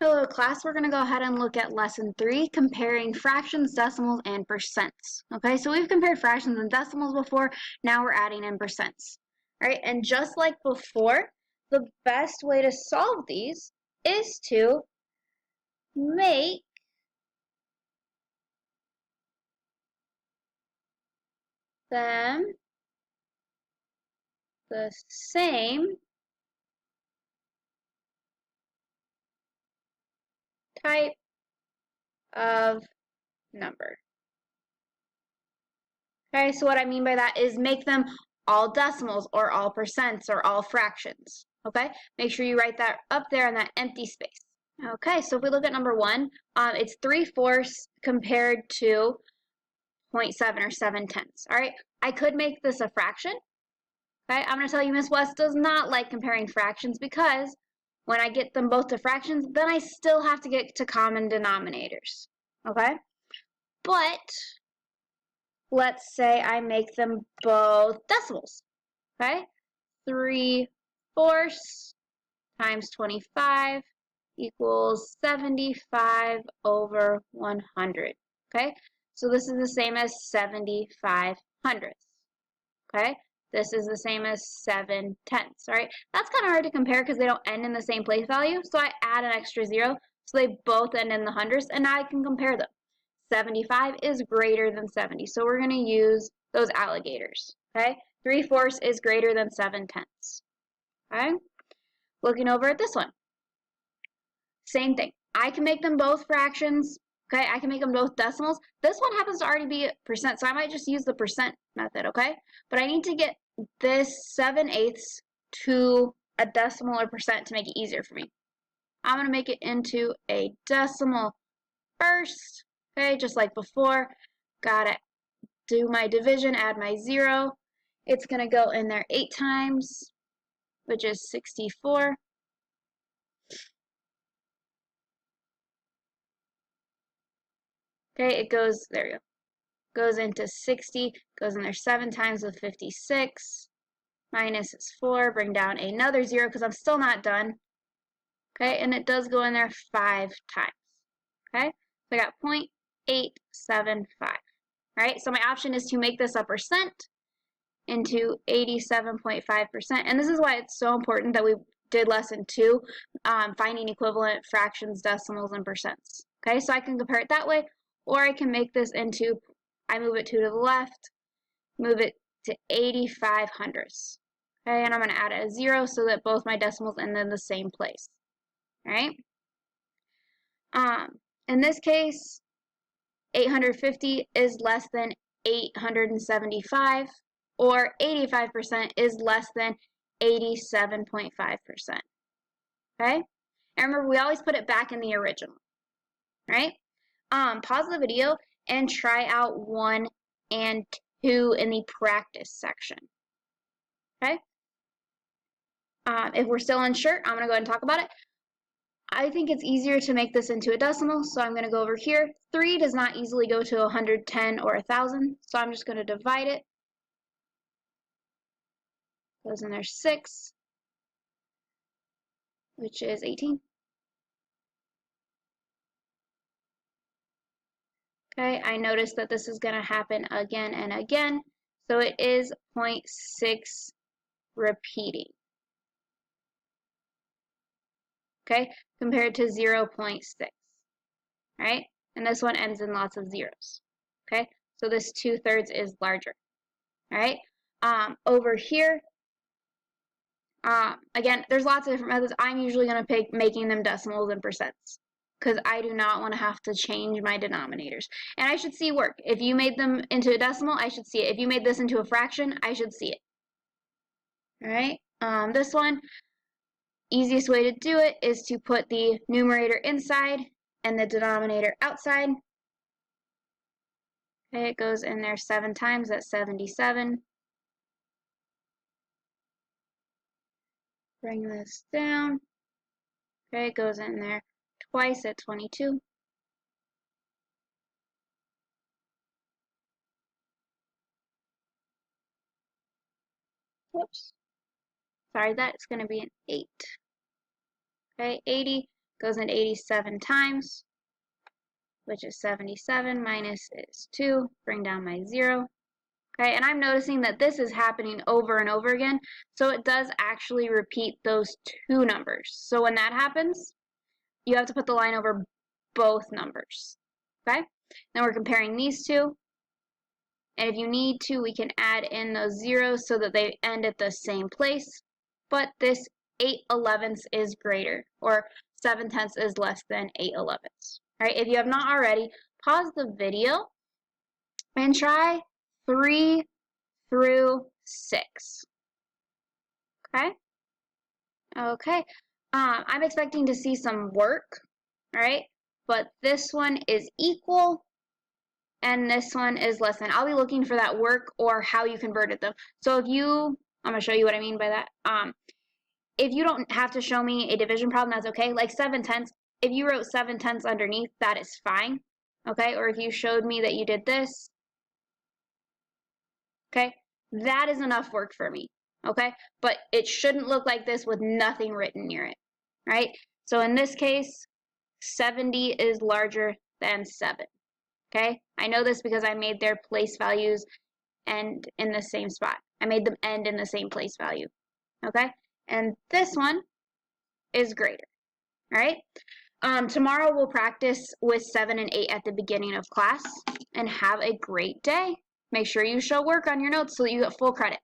Hello class, we're going to go ahead and look at lesson 3, comparing fractions, decimals, and percents. Okay, so we've compared fractions and decimals before, now we're adding in percents. All right, and just like before, the best way to solve these is to make them the same type of number. Okay, so what I mean by that is make them all decimals or all percents or all fractions. Okay, make sure you write that up there in that empty space. Okay, so if we look at number 1, it's 3/4 compared to 0.7 or 7/10. All right, I could make this a fraction. Okay, I'm going to tell you Miss West does not like comparing fractions because when I get them both to fractions, then I still have to get to common denominators. Okay, but let's say I make them both decimals. Okay, 3/4 times 25 equals 75 over 100. Okay, so this is the same as 75 hundredths. Okay, this is the same as 7/10. All right, that's kind of hard to compare because they don't end in the same place value. So I add an extra 0, so they both end in the hundredths, and now I can compare them. 75 is greater than 70, so we're going to use those alligators. Okay, 3/4 is greater than 7/10. Okay, looking over at this one. Same thing. I can make them both fractions. Okay, I can make them both decimals. This one happens to already be percent, so I might just use the percent method, okay? But I need to get this 7/8 to a decimal or percent to make it easier for me. I'm going to make it into a decimal first, okay, just like before. Gotta do my division, add my 0. It's going to go in there 8 times, which is 64. Okay, it goes, there you go. Goes into 60, goes in there 7 times with 56. Minus is 4, bring down another 0 because I'm still not done. Okay, and it does go in there 5 times. Okay, so I got 0.875. Right, so my option is to make this a percent into 87.5%. And this is why it's so important that we did lesson 2, finding equivalent fractions, decimals, and percents. Okay, so I can compare it that way, or I can make this into, I move it 2 to the left, move it to 85 hundredths. Okay, and I'm going to add a 0 so that both my decimals end in the same place. All right. In this case, 850 is less than 875, or 85% is less than 87.5%. Okay? And remember, we always put it back in the original. Right? Pause the video and try out 1 and 2 in the practice section. Okay? If we're still unsure, I'm going to go ahead and talk about it. I think it's easier to make this into a decimal, so I'm going to go over here. 3 does not easily go to 110 or 1,000, so I'm just going to divide it. Goes in there 6, which is 18. Okay, I noticed that this is going to happen again and again, so it is 0.6 repeating. Okay, compared to 0.6, right? And this one ends in lots of zeros. Okay, so this 2/3 is larger. All right, over here, again, there's lots of different methods. I'm usually going to pick making them decimals and percents because I do not want to have to change my denominators. And I should see work. If you made them into a decimal, I should see it. If you made this into a fraction, I should see it. All right, this one, easiest way to do it is to put the numerator inside and the denominator outside. Okay, it goes in there 7 times, that's 77. Bring this down. Okay, it goes in there twice at 22. Whoops. Sorry, that's going to be an 8. Okay, 80 goes into 87 times, which is 77 minus is 2. Bring down my 0. Okay, and I'm noticing that this is happening over and over again, so it does actually repeat those two numbers. So when that happens, you have to put the line over both numbers. Okay, then we're comparing these two, and if you need to, we can add in those zeros so that they end at the same place, but this 8/11 is greater, or 7/10 is less than 8/11. All right, if you have not already, pause the video and try 3 through 6. Okay? Okay. I'm expecting to see some work, all right? But this one is equal, and this one is less than. I'll be looking for that work or how you converted them. So if you, I'm going to show you what I mean by that. If you don't have to show me a division problem, that's okay. Like 7/10, if you wrote 7/10 underneath, that is fine. Okay? Or if you showed me that you did this, okay? That is enough work for me, okay? But it shouldn't look like this with nothing written near it, right? So in this case, 70 is larger than 7, okay? I know this because I made their place values end in the same spot. I made them end in the same place value, okay? And this one is greater, all right? Tomorrow we'll practice with 7 and 8 at the beginning of class, and have a great day. Make sure you show work on your notes so that you get full credit.